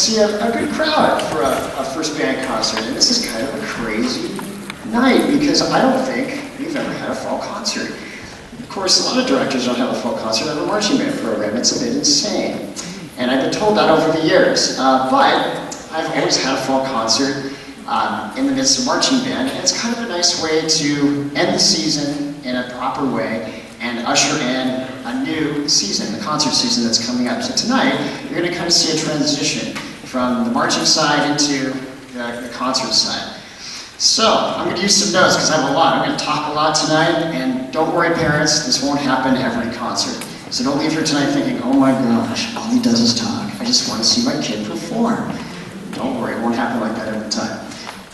see a good crowd for a first band concert. And this is kind of a crazy night because I don't think we've ever had a fall concert. Of course, a lot of directors don't have a fall concert of a marching band program. It's a bit insane. And I've been told that over the years. But I've always had a fall concert in the midst of marching band. And it's kind of a nice way to end the season in a proper way and usher in a new season, the concert season that's coming up. So tonight, you're going to kind of see a transition from the marching side into the concert side. So, I'm going to use some notes because I have a lot. I'm going to talk a lot tonight, and don't worry parents, this won't happen every concert. So don't leave here tonight thinking, oh my gosh, all he does is talk. I just want to see my kid perform. Don't worry, it won't happen like that every time.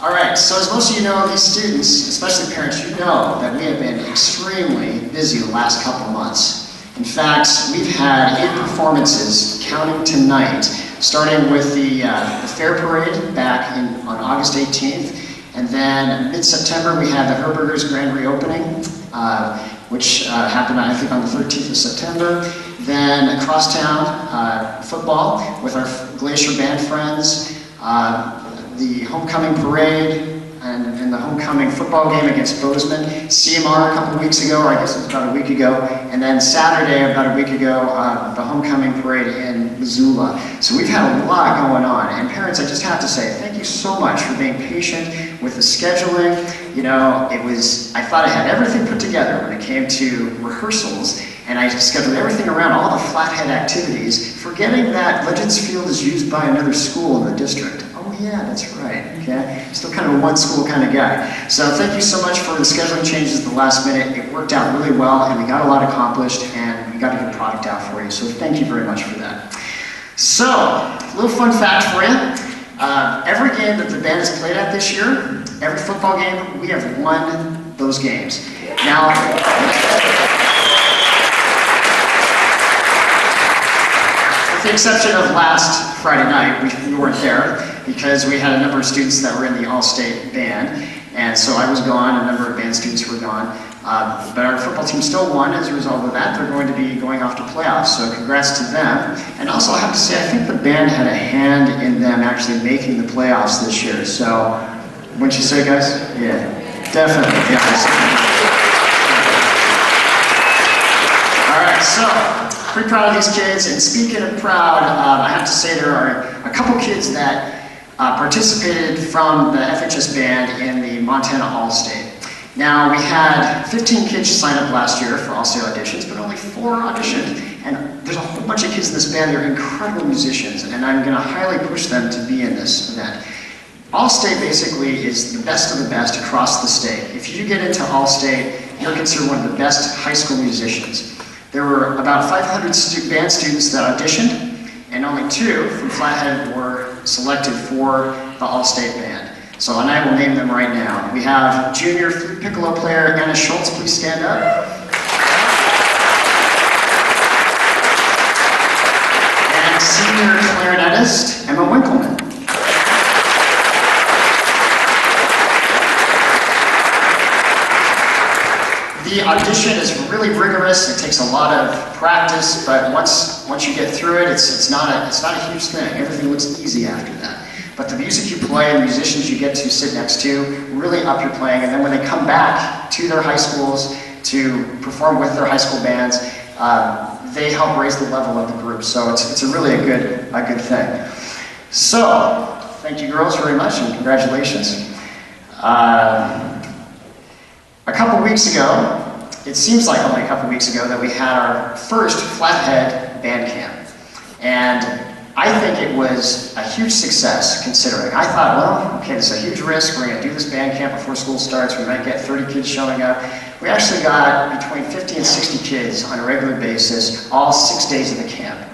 Alright, so as most of you know, these students, especially parents, you know that we have been extremely busy the last couple months. In fact, we've had 8 performances, counting tonight, starting with the Fair Parade back on August 18th, and then mid-September we had the Herberger's Grand Reopening, which happened I think on the 13th of September. Then Crosstown football with our Glacier Band friends, the homecoming parade, and the homecoming football game against Bozeman, CMR a couple weeks ago, or I guess it was about a week ago, and then Saturday, about a week ago, the homecoming parade in Missoula. So we've had a lot going on, and parents, I just have to say, thank you so much for being patient with the scheduling. You know, I thought I had everything put together when it came to rehearsals, and I scheduled everything around all the Flathead activities, forgetting that Legends Field is used by another school in the district. Oh yeah, that's right, okay? Still kind of a one-school kind of guy. So thank you so much for the scheduling changes at the last minute. It worked out really well, and we got a lot accomplished, and we got a good product out for you. So thank you very much for that. So, a little fun fact for you. Every game that the band has played at this year, every football game, we have won those games. Now, with the exception of last Friday night, we weren't there because we had a number of students that were in the all-state band, and so I was gone, a number of band students were gone, but our football team still won as a result of that. They're going to be going off to playoffs, so congrats to them. And also I have to say, I think the band had a hand in them actually making the playoffs this year, so, wouldn't you say, guys? Yeah, definitely, yeah. All right, so, pretty proud of these kids, and speaking of proud, I have to say there are a couple kids that participated from the FHS band in the Montana All-State. Now, we had 15 kids sign up last year for All-State auditions, but only 4 auditioned. And there's a whole bunch of kids in this band. They're incredible musicians, and I'm going to highly push them to be in this event. All-State basically is the best of the best across the state. If you get into All-State, you're considered one of the best high school musicians. There were about 500 band students that auditioned, and only 2 from Flathead were selected for the All-State band. So, and I will name them right now. We have junior flute piccolo player Anna Schultz, please stand up. And senior clarinetist Emma Winkleman. The audition is really rigorous. It takes a lot of practice, but once you get through it, it's not a huge thing. Everything looks easy after that. But the music you play and the musicians you get to sit next to really up your playing, and then when they come back to their high schools to perform with their high school bands, they help raise the level of the group. So it's really a good thing. So, thank you girls very much, and congratulations. A couple weeks ago, it seems like only a couple weeks ago, that we had our first Flathead band camp. And I think it was a huge success, considering. I thought, well, okay, this is a huge risk. We're going to do this band camp before school starts. We might get 30 kids showing up. We actually got between 50 and 60 kids on a regular basis, all 6 days of the camp.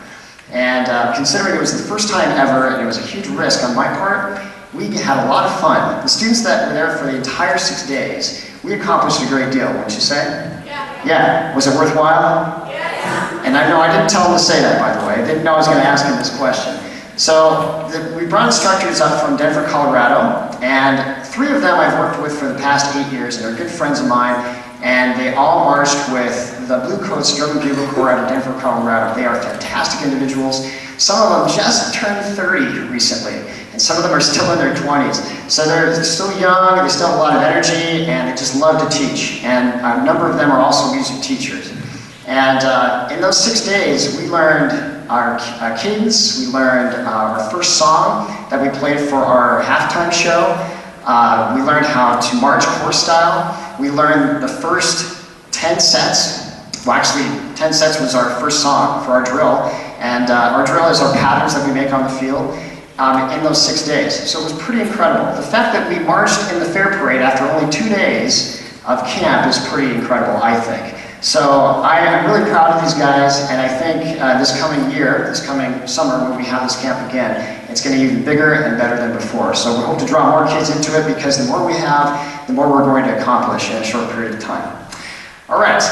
And considering it was the first time ever, and it was a huge risk on my part, we had a lot of fun. The students that were there for the entire 6 days, we accomplished a great deal, wouldn't you say? Yeah. Yeah. Was it worthwhile? Yeah. And I know I didn't tell them to say that, by the way. I didn't know I was going to ask him this question. So we brought instructors up from Denver, Colorado, and 3 of them I've worked with for the past 8 years, and they're good friends of mine, and they all marched with the Blue Coats Drum and Bugle Corps out of Denver, Colorado. They are fantastic individuals. Some of them just turned 30 recently, and some of them are still in their 20s. So they're still young, and they still have a lot of energy, and they just love to teach. And a number of them are also music teachers. And in those 6 days, we learned our cadence, we learned our first song that we played for our halftime show. We learned how to march course style. We learned the first 10 sets. Well, actually, 10 sets was our first song for our drill. And our drill is our patterns that we make on the field in those 6 days. So it was pretty incredible. The fact that we marched in the fair parade after only 2 days of camp is pretty incredible, I think. So I'm really proud of these guys, and I think this coming year, this coming summer, when we have this camp again, it's going to be even bigger and better than before. So we hope to draw more kids into it, because the more we have, the more we're going to accomplish in a short period of time. All right,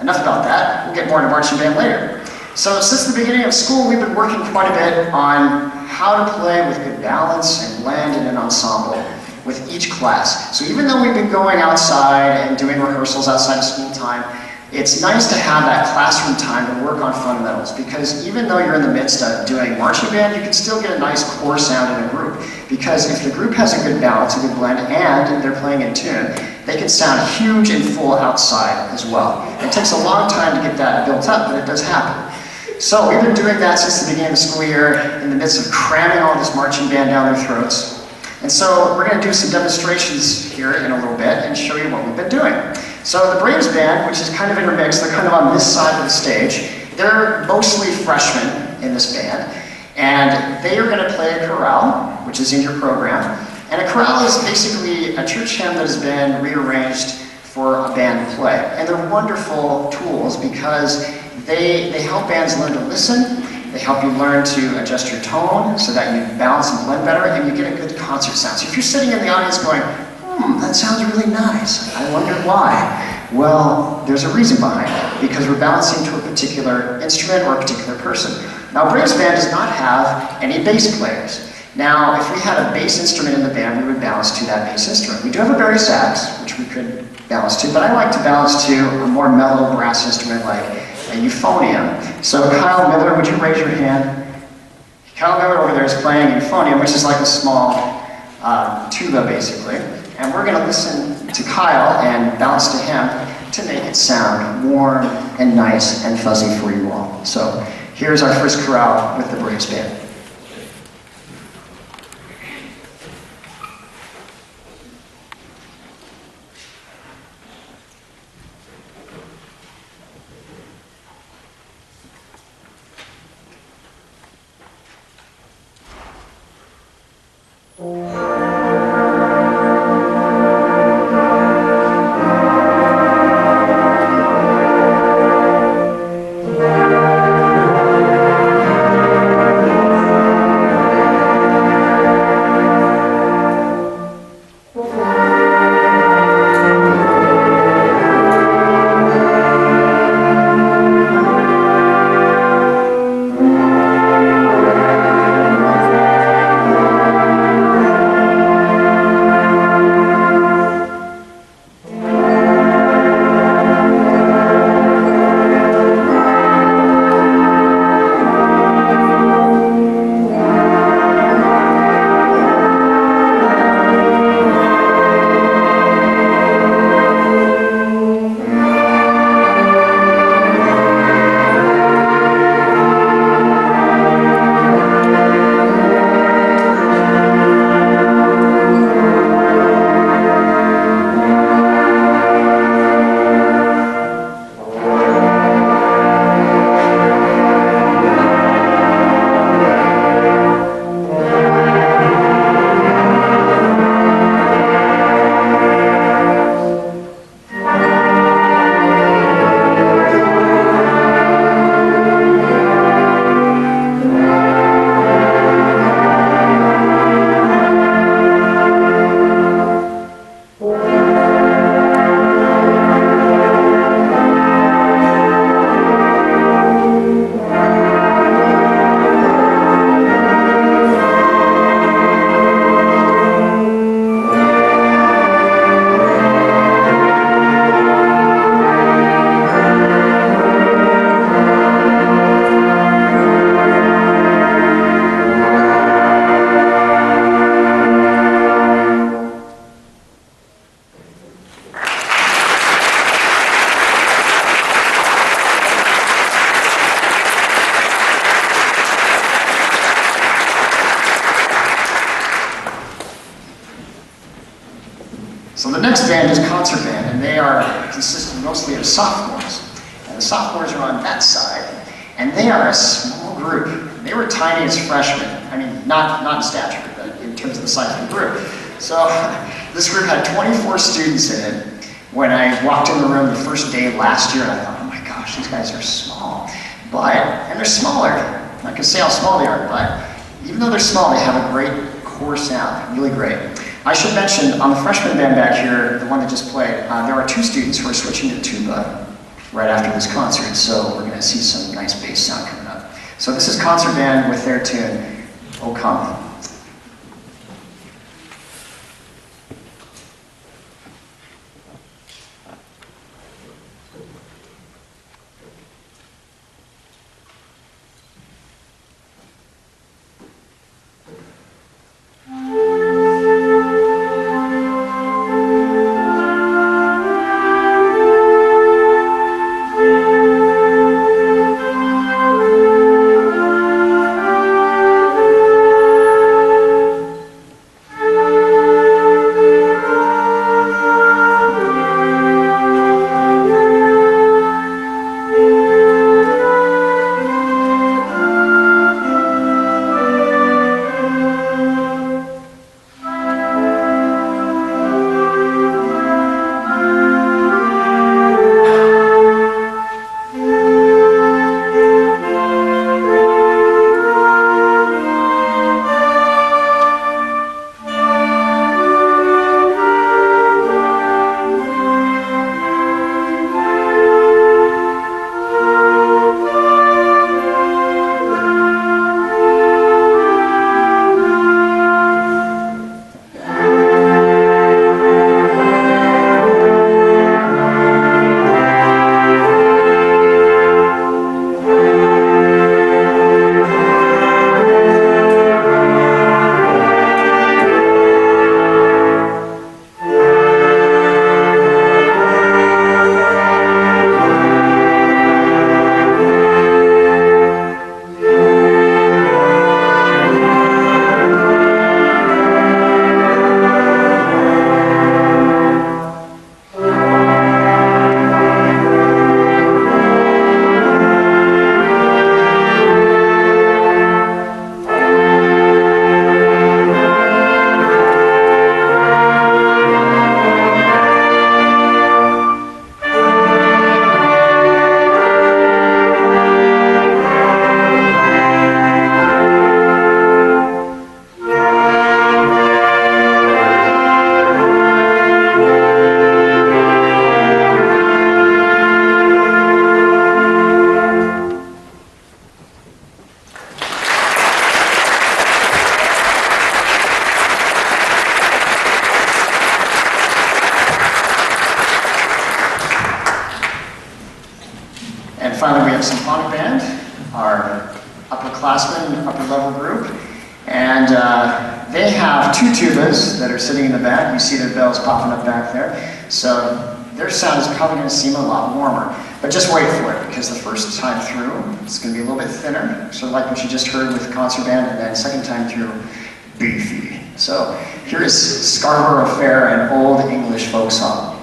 enough about that. We'll get more into marching band later. So since the beginning of school, we've been working quite a bit on how to play with good balance and blend in an ensemble with each class. So even though we've been going outside and doing rehearsals outside of school time, it's nice to have that classroom time to work on fundamentals, because even though you're in the midst of doing marching band, you can still get a nice core sound in a group. Because if the group has a good balance, a good blend, and they're playing in tune, they can sound huge and full outside as well. It takes a long time to get that built up, but it does happen. So we've been doing that since the beginning of the school year, in the midst of cramming all this marching band down their throats. And so we're going to do some demonstrations here in a little bit and show you what we've been doing. So the Braves band, which is kind of intermixed, they're kind of on this side of the stage. They're mostly freshmen in this band, and they are going to play a chorale, which is in your program. And a chorale is basically a church hymn that has been rearranged for a band to play. And they're wonderful tools because they help bands learn to listen. They help you learn to adjust your tone so that you balance and blend better, and you get a good concert sound. So if you're sitting in the audience going, that sounds really nice, I wonder why. Well, there's a reason behind it, because we're balancing to a particular instrument or a particular person. Now, Braves band does not have any bass players. Now, if we had a bass instrument in the band, we would balance to that bass instrument. We do have a bari sax, which we could balance to, but I like to balance to a more mellow brass instrument like a euphonium. So Kyle Miller, would you raise your hand? Kyle Miller over there is playing euphonium, which is like a small tuba, basically. And we're going to listen to Kyle and bounce to him to make it sound warm and nice and fuzzy for you all. So here's our first chorale with the Braves band. band is concert band, and they are consisting mostly of sophomores. And the sophomores are on that side, and they are a small group. They were tiny as freshmen. I mean, not in stature, but in terms of the size of the group. So this group had 24 students in it. When I walked in the room the first day last year, I thought, oh my gosh, these guys are small. And they're smaller. I'm not gonna say how small they are, but even though they're small, they have a great core sound, really great. I should mention, on the freshman band back here, the one that just played, there are 2 students who are switching to tuba right after this concert, so we're gonna see some nice bass sound coming up. So this is concert band with their tune, "O Come." Finally, we have symphonic band, our upperclassmen, upper level group, and they have 2 tubas that are sitting in the back. You see their bells popping up back there. So their sound is probably going to seem a lot warmer, but just wait for it, because the first time through, it's going to be a little bit thinner, sort of like what you just heard with the concert band, and then second time through, beefy. So here is Scarborough Fair, an old English folk song.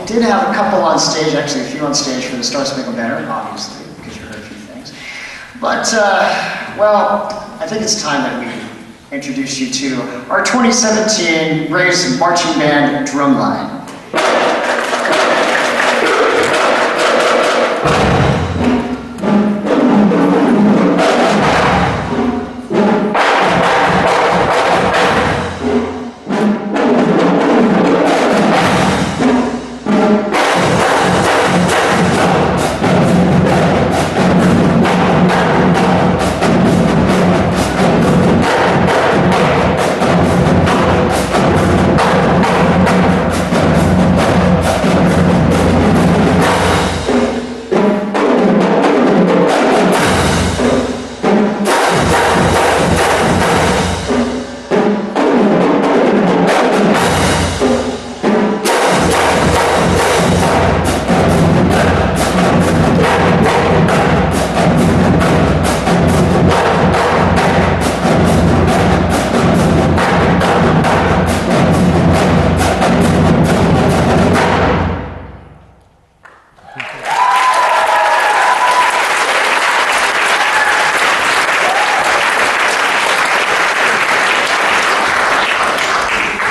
did have a couple on stage, actually a few on stage for the Star Spangled Banner, obviously, because you heard a few things. But, well, I think it's time that we introduce you to our 2017 Race Marching Band Drumline.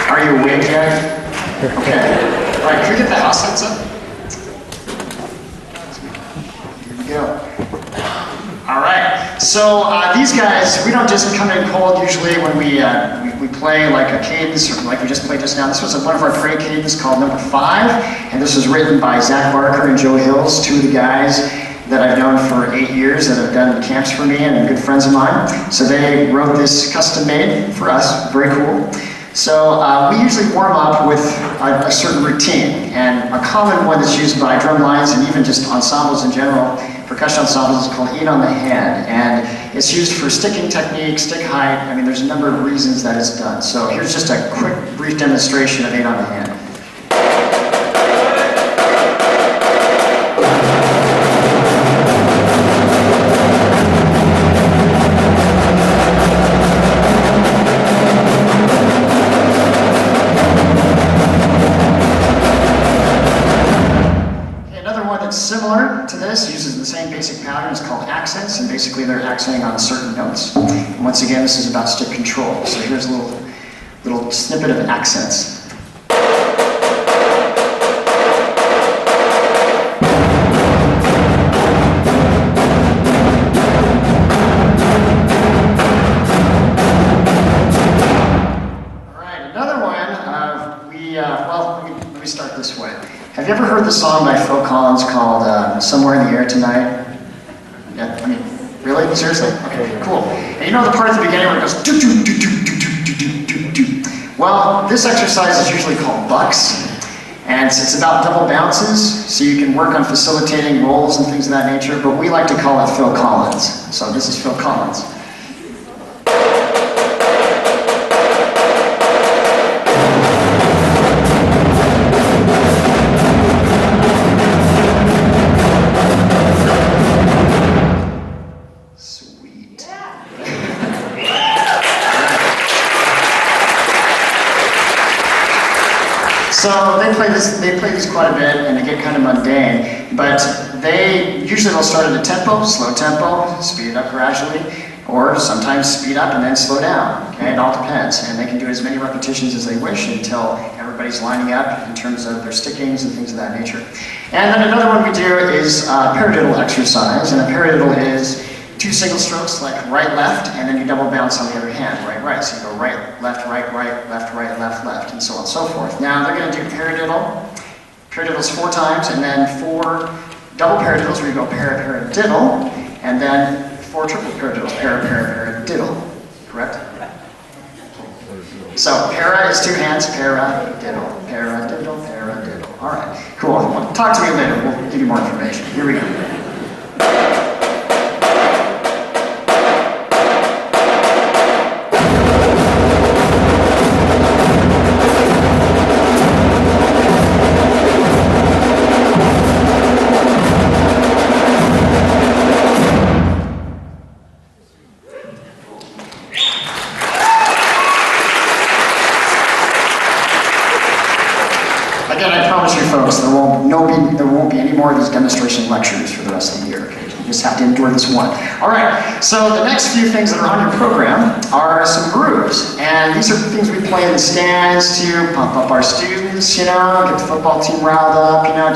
Are you awake yet? Okay. All right, can we get the house lights up? Here we go. All right. So these guys, we don't just come in cold usually when we play like a cadence or like we just played just now. This was one of our parade cadence called number 5, and this was written by Zach Barker and Joe Hills, two of the guys that I've known for 8 years that have done camps for me and good friends of mine. So they wrote this custom made for us, very cool. So we usually warm up with a certain routine, and a common one that's used by drum lines and even just ensembles in general, percussion ensembles, is called 8 on the hand, and it's used for sticking technique, stick height. I mean, there's a number of reasons that it's done. So here's just a quick, brief demonstration of 8 on the hand. Similar to this, uses the same basic pattern. It's called accents, and basically they're accenting on certain notes. And once again, this is about stick control. So here's a little snippet of accents. All right, another one. Well, let me start this way. Have you ever heard the song by Phil Collins called Somewhere in the Air Tonight? Yeah, I mean, really? Seriously? Okay, cool. And you know the part at the beginning where it goes do do do do do do do do do. Well, this exercise is usually called bucks, and it's about double bounces, so you can work on facilitating rolls and things of that nature, but we like to call it Phil Collins. So this is Phil Collins. So they play these quite a bit, and they get kind of mundane, but they'll start at a tempo, slow tempo, speed it up gradually, or sometimes speed up and then slow down. Okay, it all depends, and they can do as many repetitions as they wish until everybody's lining up in terms of their stickings and things of that nature. And then another one we do is a paradiddle exercise, and a paradiddle is 2 single strokes, like right, left, and then you double bounce on the other hand, right, right. So you go right, left, right, left, left, and so on and so forth. Now they're going to do paradiddle. Paradiddles 4 times, and then 4 double paradiddles where you go paradiddle, and then 4 triple paradiddles, paradiddle. Correct? So para is 2 hands, paradiddle, paradiddle. All right, cool. Well, talk to me later. We'll give you more information. Here we go. again, I promise you folks, there won't be any more of these demonstration lectures for the rest of the year. Okay? You just have to endure this one. All right, so the next few things that are on your program are some grooves. And these are things we play in the stands to pump up our students, you know, get the football team riled up, you know.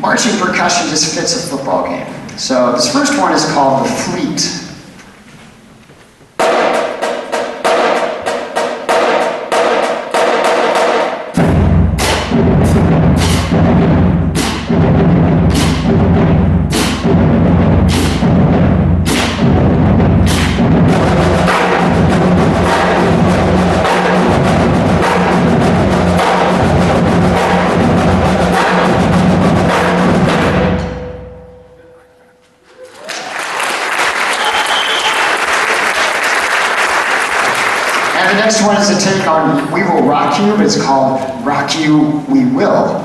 Marching percussion just fits a football game. So this first one is called the Fleet. The next one is a take on We Will Rock You, but it's called Rock You, We Will.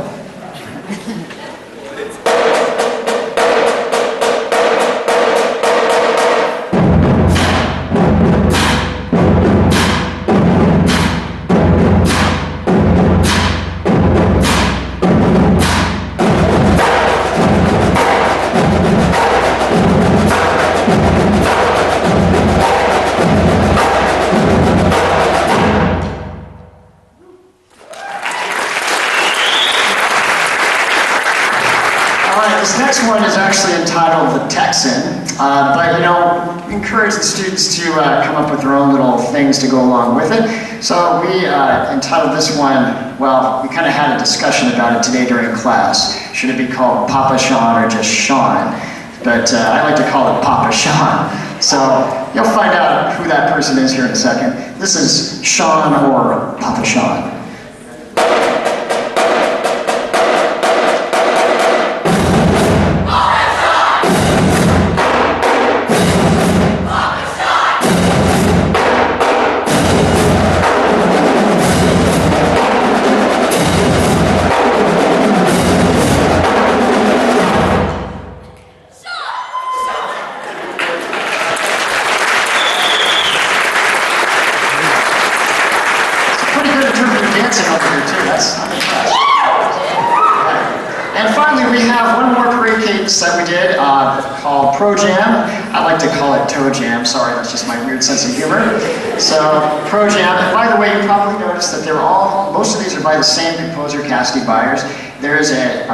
This next one is actually entitled The Texan, but you know, encourage the students to come up with their own little things to go along with it. So we entitled this one, well, we kind of had a discussion about it today during class. Should it be called Papa Sean or just Sean? But I like to call it Papa Sean. So you'll find out who that person is here in a second. This is Sean or Papa Sean. And finally, we have one more parade cadence that we did called Pro Jam. I like to call it Toe Jam. Sorry, that's just my weird sense of humor. So, Pro Jam. And by the way, you probably noticed that most of these are by the same composer, Cassidy Byers. There is a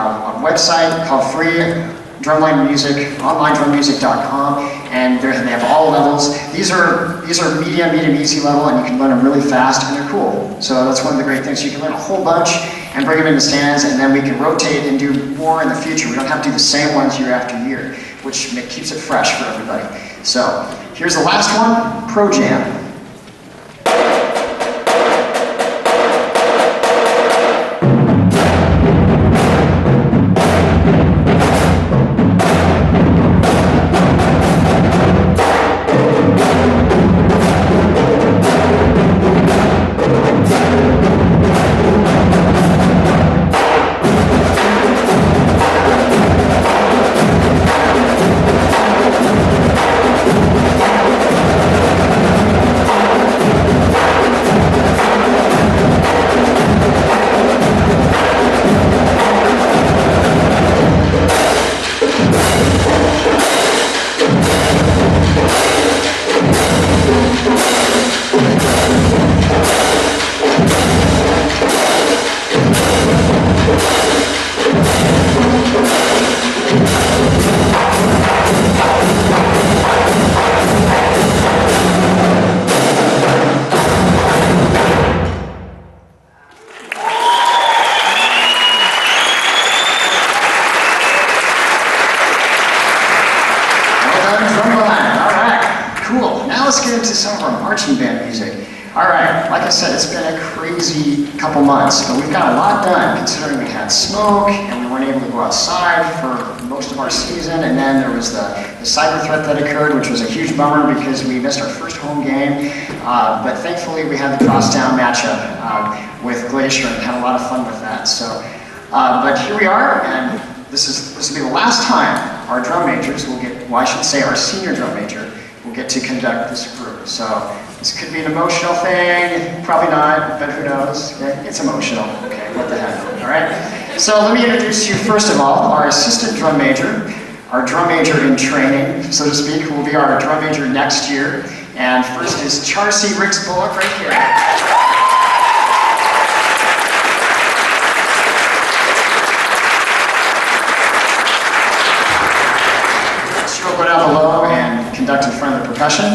website called Free Drumline Music, onlinedrummusic.com, and they have all levels. These are medium, easy level, and you can learn them really fast, and they're cool. So that's one of the great things. You can learn a whole bunch and bring them in the stands, and then we can rotate and do more in the future. We don't have to do the same ones year after year, which keeps it fresh for everybody. So here's the last one, Pro Jam. Let's get into some of our marching band music. All right, like I said, it's been a crazy couple months, but we've got a lot done considering we had smoke and we weren't able to go outside for most of our season, and then there was the cyber threat that occurred, which was a huge bummer because we missed our first home game, but thankfully we had the crosstown matchup with Glacier and had a lot of fun with that. So, but here we are, and this will be the last time our drum majors will get, well, I should say our senior drum major will get to conduct this group. So this could be an emotional thing, probably not, but who knows? Okay? It's emotional. Okay, what the heck? All right. So let me introduce you first of all, our assistant drum major, our drum major in training, so to speak, who will be our drum major next year. And first is Charcy Ricks Bullock right here. She'll go down below and conduct in front of the percussion.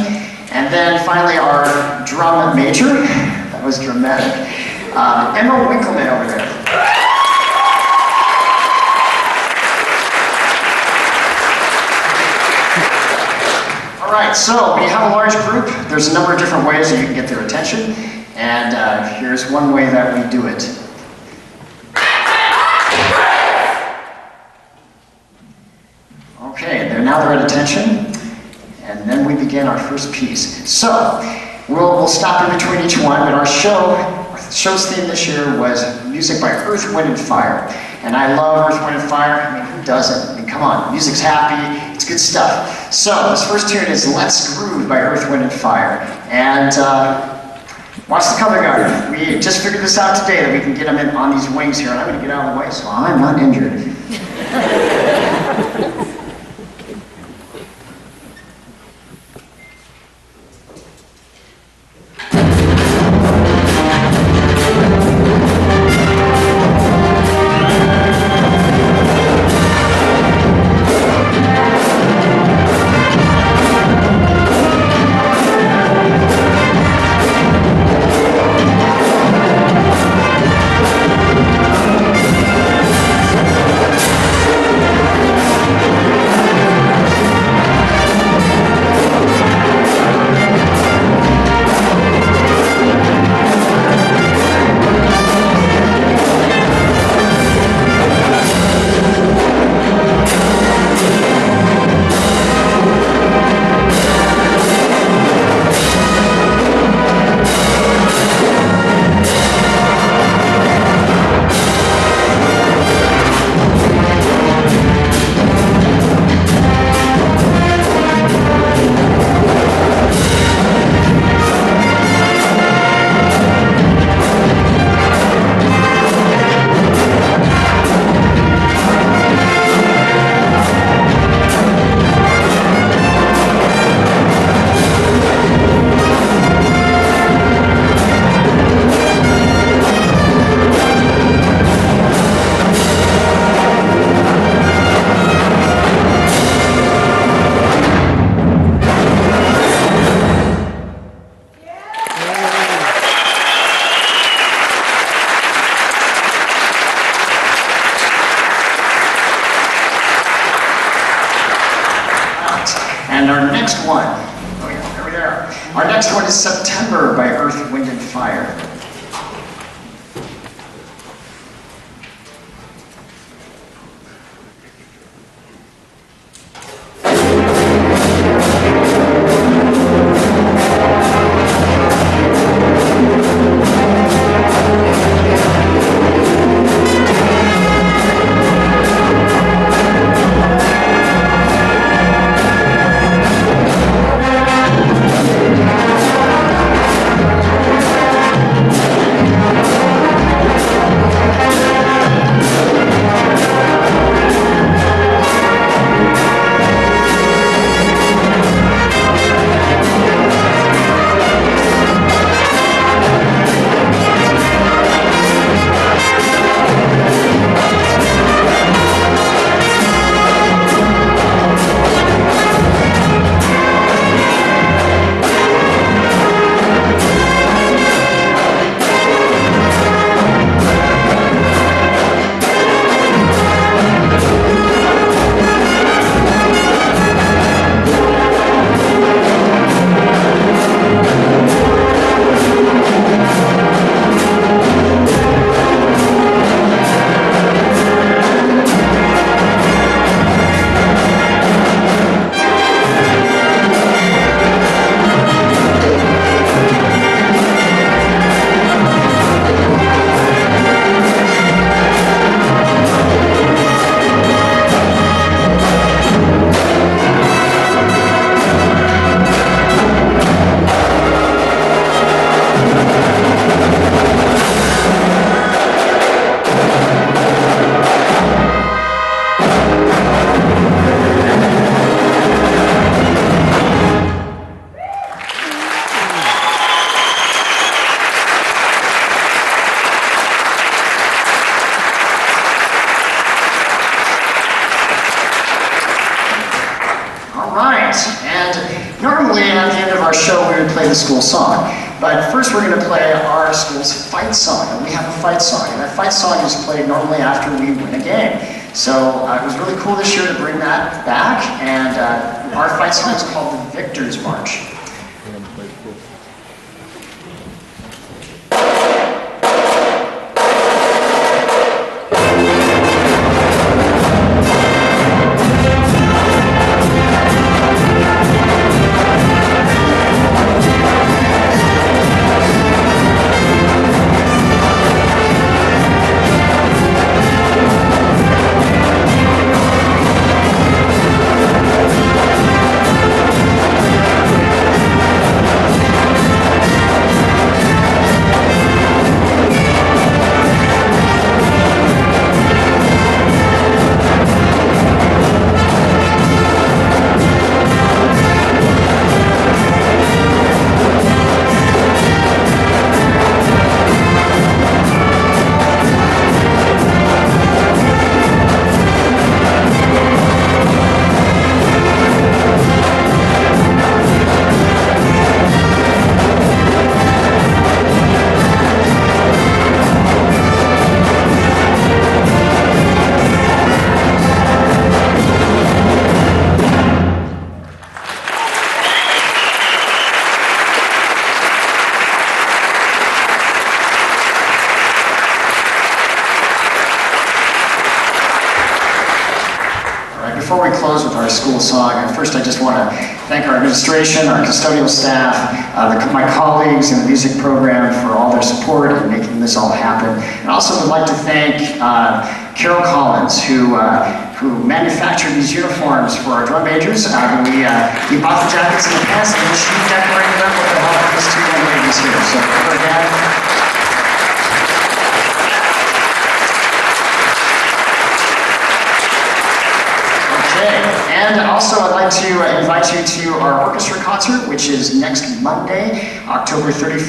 And then finally our drum major, that was dramatic, Emma Winkleman over there. All right, so when you have a large group, there's a number of different ways that you can get their attention, and here's one way that we do it. Okay, now they're at attention, and then we begin our first piece. So, we'll stop in between each one, but our show's theme this year was music by Earth, Wind, and Fire. And I love Earth, Wind, and Fire. I mean, who doesn't? I mean, come on, music's happy, it's good stuff. So, this first tune is Let's Groove by Earth, Wind, and Fire. And watch the color guard. We just figured this out today, that we can get them in on these wings here, and I'm gonna get out of the way so I'm not injured. And our next one, oh yeah, there we are. Our next one is September by Earth, Wind, and Fire. normally at the end of our show we would play the school song, but first we're going to play our school's fight song. And we have a fight song, and that fight song is played normally after we win a game. So it was really cool this year to bring that back, and our fight song is called the Victor's March. Before we close with our school song, first I just want to thank our administration, our custodial staff, my colleagues in the music program for all their support in making this all happen. And also would like to thank Carol Collins, who manufactured these uniforms for our drum majors. We bought the jackets and the pants, and she decorated them with the help of these two young ladies here. So again. And also I'd like to invite you to our orchestra concert, which is next Monday, October 30th,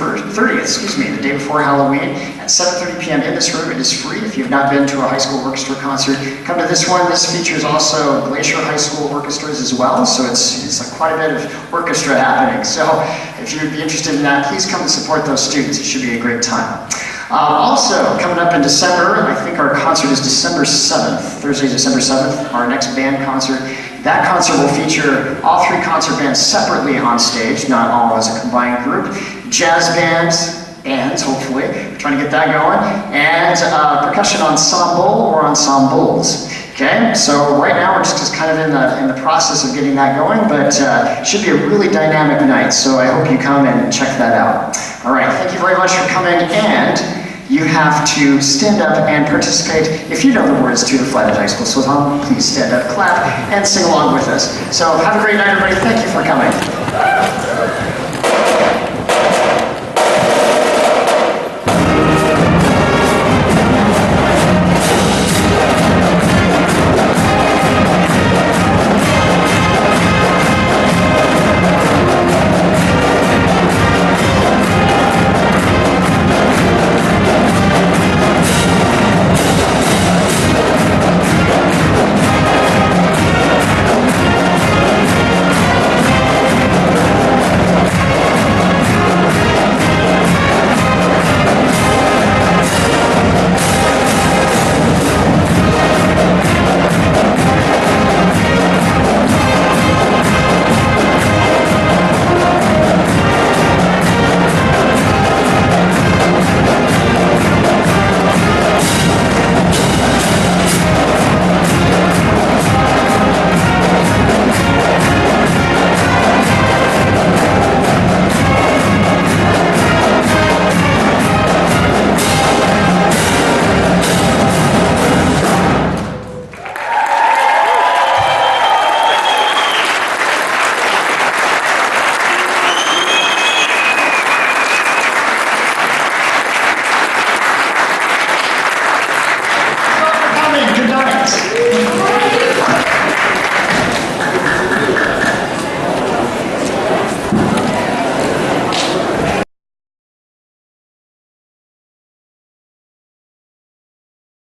the day before Halloween, at 7:30 p.m. in this room. It is free. If you've not been to a high school orchestra concert, come to this one. This features also Glacier High School orchestras as well, so it's quite a bit of orchestra happening. So if you'd be interested in that, please come and support those students. It should be a great time. Also, coming up in December, I think our concert is December 7th, Thursday, December 7th, our next band concert. That concert will feature all three concert bands separately on stage, not all as a combined group. Jazz bands, hopefully, we're trying to get that going, and percussion ensemble or ensembles. Okay, so right now we're just kind of in the process of getting that going, but it should be a really dynamic night, so I hope you come and check that out. All right, thank you very much for coming, and you have to stand up and participate. If you know the words to the Flathead High School song, please stand up, clap, and sing along with us. So have a great night, everybody. Thank you for coming.